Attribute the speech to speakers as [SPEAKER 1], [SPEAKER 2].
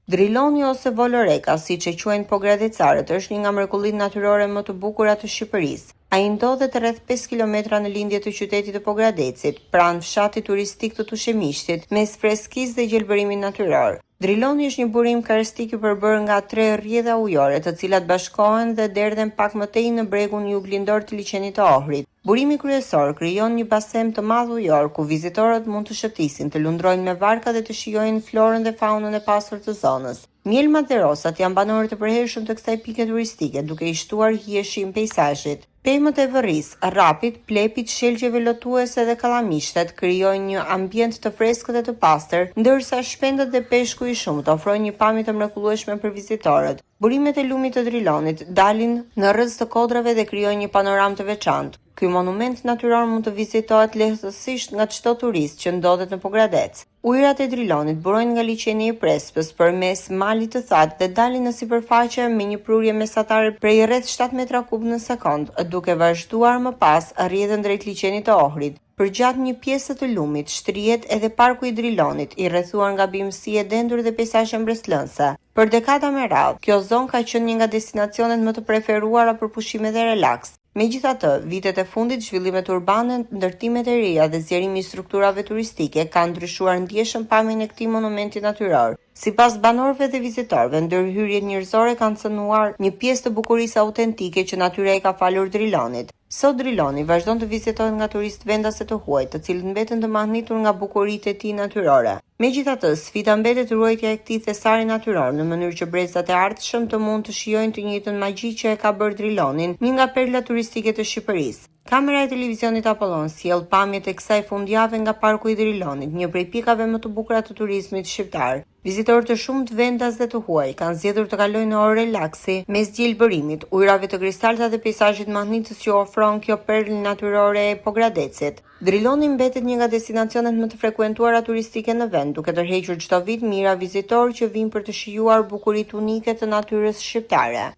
[SPEAKER 1] Driloni ose Voloreka, siç e quajnë pogradecarët, është një nga mrekullitë natyrore më të bukura të Shqipërisë. Ai ndodhet rreth 5 kilometra në lindje të qytetit të Pogradecit, pranë fshatit turistik të Tushemishtit, mes freskisë dhe gjelbërimit natyror. Driloni është një burim karstik i përbërë nga 3 rrjedha ujore, të cilat bashkohen dhe derdhen pak më tej në bregun juglindor të liçenit të Ohrit. Burimi kryesor krijon një basen të madh ujor ku vizitorët mund të shëtisin, të lundrojnë me barka dhe të shijojnë florën dhe faunën e pasur të zonës. Mjelmat dhe rosat janë banorë të përhershëm të kësaj pike turistike, duke i shtuar hijeshin peizazhit. Pemët e vërris, rrapit, plepit, shelgjeve lotuese dhe kallamishtet krijojnë një ambient të freskët dhe të pastër, ndërsa shpendët dhe peshku i shumët ofrojnë një pamje të mrekullueshme për vizitorët. Burimet e lumit të Drilonit dalin në rrëz të kodrave dhe krijojnë një panoramë të veçantë. Ky monument natyror mund të vizitohet lehtësisht nga çdo turist që ndodhet në Pogradec. Ujërat e Drilonit burojnë nga liçeni i Prespës përmes malit të thatë dhe dalin në sipërfaqe me një prurje mesatare prej rreth 7 metra kub në sekond, duke vazhduar më pas rrjedhën drejt liçenit të Ohrit. Përgjatë një pjesë të lumit shtrihet edhe parku i Drilonit, i rrethuar nga bimësi e dendur dhe peizazhe mbretëlënëse. Për dekada me radhë, kjo zonë ka qenë një nga destinacionet më të preferuara për pushime dhe relaks. Megjithatë, vitet e fundit, zhvillimet urbane, ndërtimet e reja dhe zgjerimi i strukturave turistike kanë ndryshuar ndjeshëm pamjen e këtij monumenti natyror. Sipas banorëve dhe vizitorëve, ndërhyrjet njerëzore kanë cënuar një pjesë të bukurisë autentike që natyra i ka falur Drilonit. Sot Driloni vazhdon të vizitohet nga turistë vendase të huaj, të cilët mbeten të mahnitur nga bukuritë e tij natyrore. Megjithatë, sfida mbetet ruajtja e këtij thesari natyror në mënyrë që brezat e ardhshëm të mund të shijojnë të njëjtën magji që e ka bërë Drilonin, një nga perlat turistike të Shqipërisë. Kamera e televizionit Apollon sjell pamjet e kësaj fundjave nga parku i Drilonit, një prej pikave më të bukura të turizmit shqiptar. Vizitorë të shumtë vendas dhe të huaj kanë zgjedhur të kalojnë në orë relaksi mes gjelbërimit, ujrave të kristalta dhe peizazhit mahnitës që ofron kjo perlë natyrore e Pogradecit. Driloni mbetet një nga destinacionet më të frekuentuara turistike në vend, duke tërhequr çdo vit mijëra vizitorë që vijnë për të shijuar bukuritë unike të natyrës shqiptare.